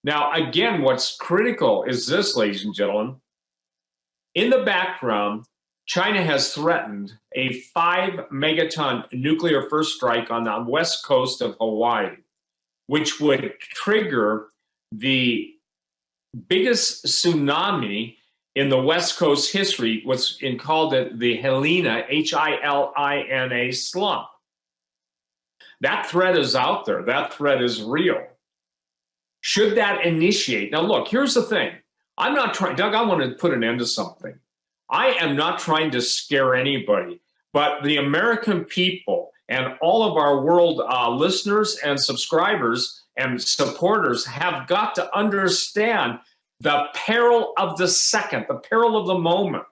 Now, again, what's critical is this, ladies and gentlemen. In the background, China has threatened a 5 megaton nuclear first strike on the west coast of Hawaii, which would trigger the biggest tsunami in the West Coast history, what's called the Helena, Hilina slump. That threat is out there. That threat is real. Should that initiate? Now, look, here's the thing. I'm not trying, Doug, I want to put an end to something. I am not trying to scare anybody, but the American people and all of our world listeners and subscribers and supporters have got to understand the peril of the second, the peril of the moment.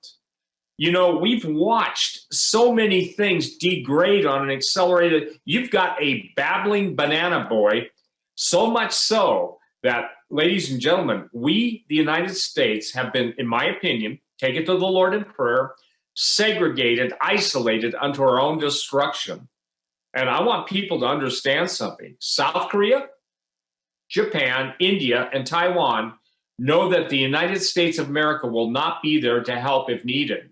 You know, we've watched so many things degrade on an accelerated. You've got a babbling banana boy, so much so that, ladies and gentlemen, we, the United States, have been, in my opinion, take it to the Lord in prayer, segregated, isolated unto our own destruction. And I want people to understand something. South Korea, Japan, India, and Taiwan know that the United States of America will not be there to help if needed.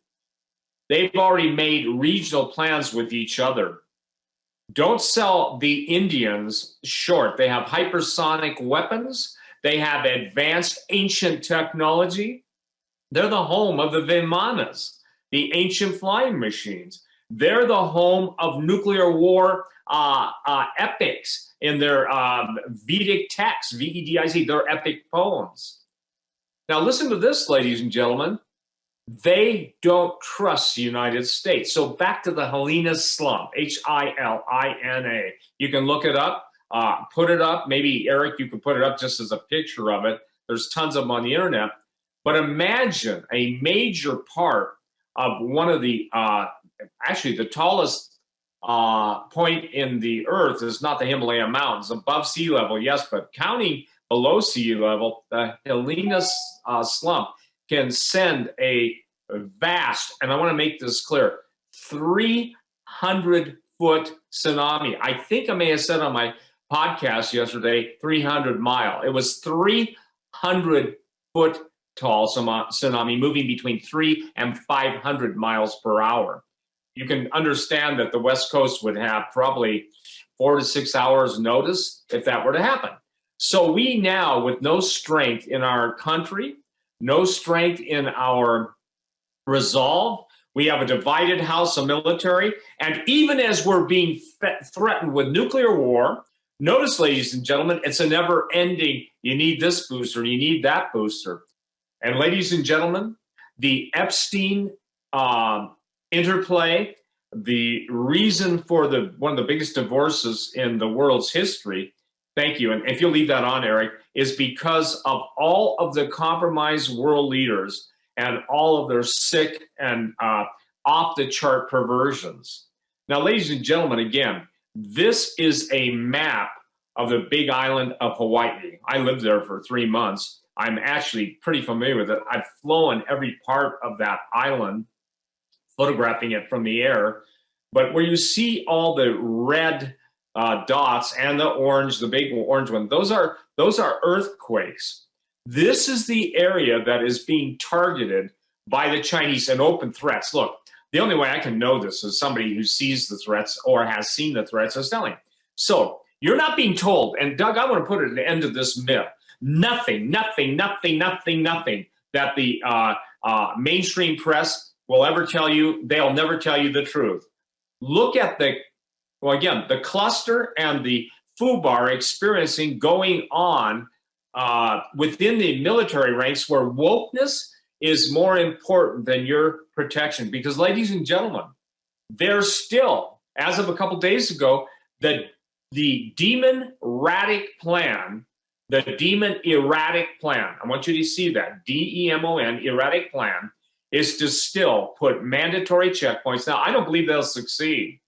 They've already made regional plans with each other. Don't sell the Indians short. They have hypersonic weapons. They have advanced ancient technology. They're the home of the Vimanas, the ancient flying machines. They're the home of nuclear war epics in their Vedic texts, V-E-D-I-C, their epic poems. Now listen to this, ladies and gentlemen. They don't trust the United States. So back to the Helena slump, Hilina. You can look it up, put it up. Maybe, Eric, you can put it up just as a picture of it. There's tons of them on the internet. But imagine a major part of one of the, actually the tallest point in the earth is not the Himalaya Mountains, above sea level, yes, but counting below sea level, the Helena slump can send a vast, and I want to make this clear, 300-foot tsunami. I think I may have said on my podcast yesterday, 300-mile. It was 300-foot tall tsunami moving between 300 and 500 miles per hour. You can understand that the West Coast would have probably 4 to 6 hours notice if that were to happen. So we now, with no strength in our country, no strength in our resolve, we have a divided house of military, and even as we're being threatened with nuclear war, notice, ladies and gentlemen, it's a never-ending, you need this booster, you need that booster. And ladies and gentlemen, the Epstein interplay, the reason for one of the biggest divorces in the world's history, thank you, and if you'll leave that on, Eric, is because of all of the compromised world leaders and all of their sick and off-the-chart perversions. Now, ladies and gentlemen, again, this is a map of the big island of Hawaii. I lived there for 3 months. I'm actually pretty familiar with it. I've flown every part of that island, photographing it from the air. But where you see all the red dots and the orange, the big orange one, those are earthquakes. This is the area that is being targeted by the Chinese and open threats. Look, the only way I can know this is somebody who sees the threats or has seen the threats is telling. So you're not being told, and Doug, I want to put an end to this myth. Nothing that the mainstream press will ever tell you. They'll never tell you the truth. Look at the cluster and the FUBAR experiencing going on within the military ranks, where wokeness is more important than your protection. Because, ladies and gentlemen, there's still, as of a couple days ago, the demon erratic plan, I want you to see that, DEMON, erratic plan, is to still put mandatory checkpoints. Now, I don't believe they'll succeed.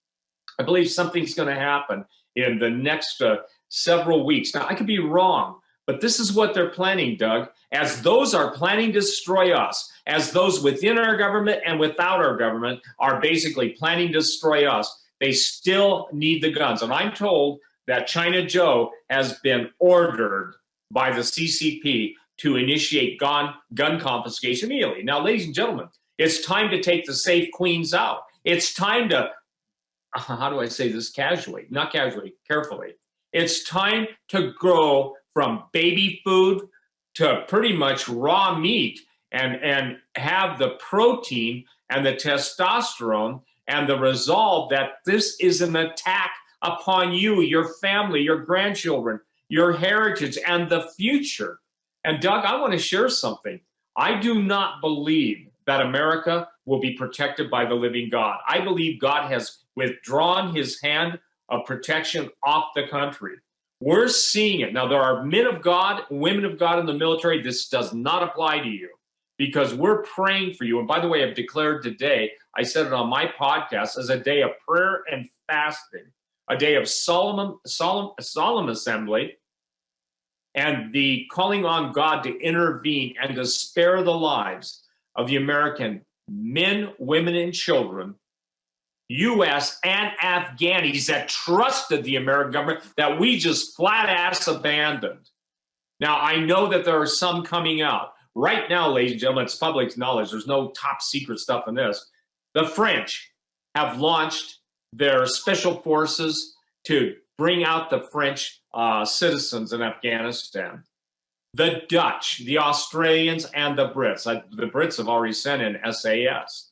I believe something's going to happen in the next several weeks. Now, I could be wrong, but this is what they're planning, Doug. As those are planning to destroy us, as those within our government and without our government are basically planning to destroy us, they still need the guns. And I'm told that China Joe has been ordered by the CCP to initiate gun confiscation immediately. Now, ladies and gentlemen, it's time to take the safe queens out. It's time to, how do I say this casually? Not casually, carefully. It's time to go from baby food to pretty much raw meat and have the protein and the testosterone and the resolve that this is an attack upon you, your family, your grandchildren, your heritage, and the future. And Doug, I want to share something. I do not believe that America will be protected by the living God. I believe God has withdrawn his hand of protection off the country. We're seeing it. Now, there are men of God, women of God in the military. This does not apply to you because we're praying for you. And by the way, I've declared today, I said it on my podcast, as a day of prayer and fasting, a day of solemn assembly, and the calling on God to intervene and to spare the lives of the American men, women, and children, U.S. and Afghanis that trusted the American government that we just flat ass abandoned. Now, I know that there are some coming out. Right now, ladies and gentlemen, it's public knowledge. There's no top secret stuff in this. The French have launched their special forces to bring out the French citizens in Afghanistan. The Dutch, the Australians, and the Brits. The Brits have already sent in SAS.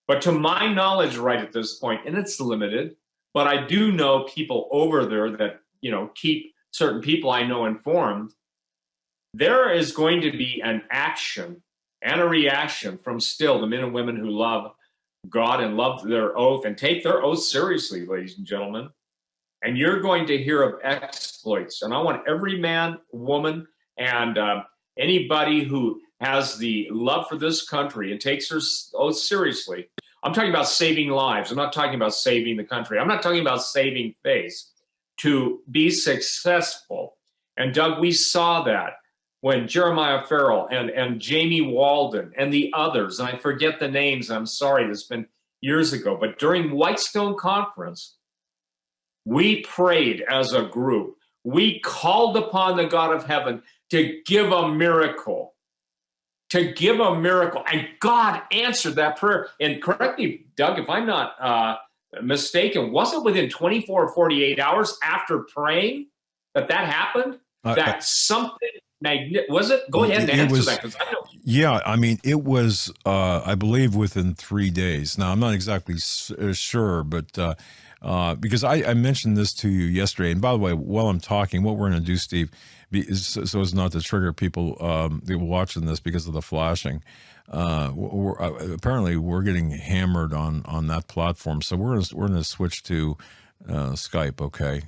But to my knowledge right at this point, and it's limited, but I do know people over there that, keep certain people I know informed, there is going to be an action and a reaction from still the men and women who love God and love their oath and take their oath seriously, ladies and gentlemen. And you're going to hear of exploits. And I want every man, woman, and anybody who has the love for this country and takes her oath seriously. I'm talking about saving lives. I'm not talking about saving the country. I'm not talking about saving face. To be successful. And Doug, we saw that when Jeremiah Farrell and Jamie Walden and the others, and I forget the names, I'm sorry, it's been years ago, but during Whitestone Conference, we prayed as a group. We called upon the God of heaven to give a miracle. And God answered that prayer. And correct me, Doug, if I'm not mistaken, was it within 24 or 48 hours after praying that happened? Something magnificent, was it? Go ahead and answer that. 'Cause I know. Yeah, I mean, it was, I believe, within 3 days. Now, I'm not exactly sure, but because I mentioned this to you yesterday. And by the way, while I'm talking, what we're going to do, Steve, so as not to trigger people watching this because of the flashing, apparently we're getting hammered on that platform. So we're going to switch to Skype, okay?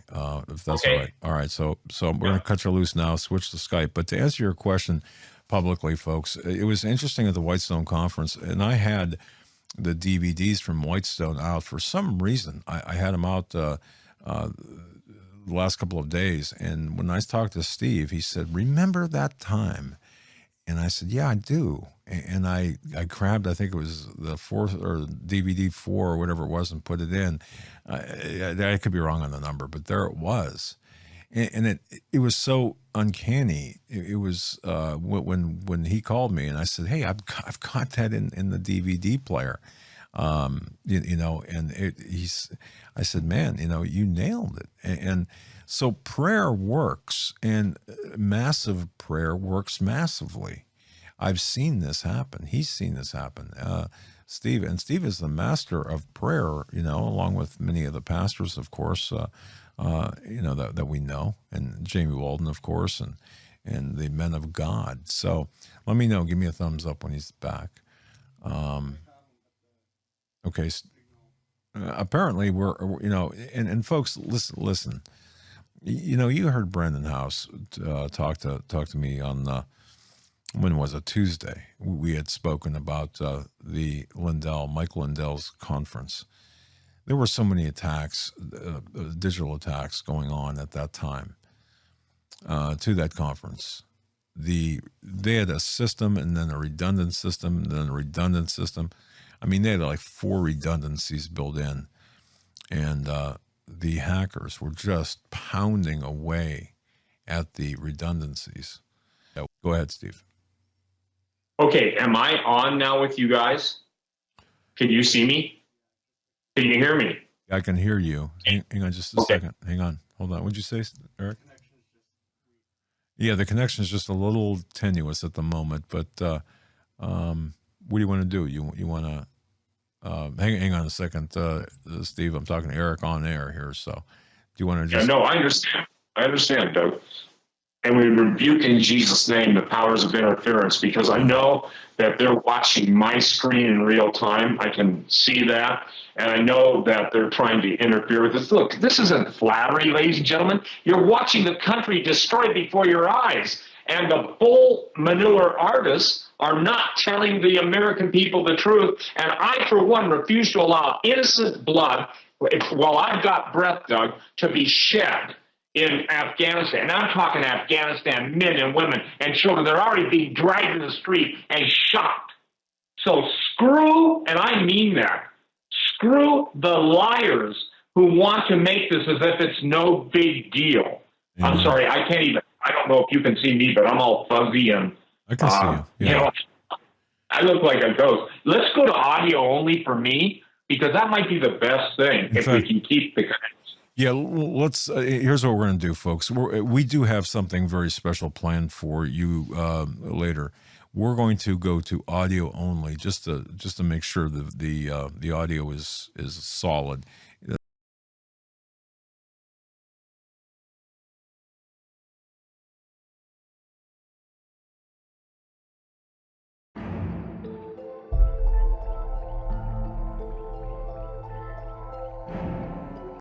If that's okay. All right. All right, so we're going to cut you loose now, switch to Skype. But to answer your question publicly, folks, it was interesting at the Whitestone Conference, and I had the DVDs from Whitestone out for some reason. I had them out the last couple of days, and when I talked to Steve, he said, "Remember that time?" And I said, "Yeah, I do." And I grabbed, I think it was the fourth or DVD 4 or whatever it was, and put it in. I could be wrong on the number, but there it was, and it was so uncanny. It was when he called me and I said, "Hey, I've got that in the DVD player," and I said, "Man, you nailed it." And so prayer works, and massive prayer works massively. I've seen this happen. He's seen this happen. Steve is the master of prayer, along with many of the pastors, of course, that we know, and Jamie Walden, of course, and the men of God. So let me know. Give me a thumbs up when he's back. Okay. Apparently we're and folks, listen. You heard Brandon House talk to me on when was it, Tuesday? We had spoken about the Mike Lindell's conference. There were so many attacks, digital attacks going on at that time to that conference. They had a system, and then a redundant system, and then a redundant system. I mean, they had like 4 redundancies built in, and the hackers were just pounding away at the redundancies. Yeah, go ahead, Steve. Okay, am I on now with you guys? Can you see me? Can you hear me? I can hear you. Hang on just a second. Hang on. Hold on. What'd you say, Eric? Yeah, the connection is just a little tenuous at the moment, but what do you want to do? You want to hang on a second, Steve. I'm talking to Eric on air here, so do you want to just? Yeah, no, I understand. I understand, Doug. And we rebuke in Jesus' name the powers of interference, because I know that they're watching my screen in real time. I can see that. And I know that they're trying to interfere with this. Look, this isn't flattery, ladies and gentlemen. You're watching the country destroyed before your eyes. And the bull manure artists are not telling the American people the truth. And I, for one, refuse to allow innocent blood, while I've got breath, Doug, to be shed in Afghanistan. And I'm talking Afghanistan, men and women and children. They're already being dragged in the street and shot. So screw, and I mean that, screw the liars who want to make this as if it's no big deal. Yeah. I'm sorry, I don't know if you can see me, but I'm all fuzzy and I can see you. Yeah. You know, I look like a ghost. Let's go to audio only for me, because that might be the best thing if we can keep the connection. Yeah, let's. Here's what we're going to do, folks. We do have something very special planned for you later. We're going to go to audio only, just to make sure that the audio is solid,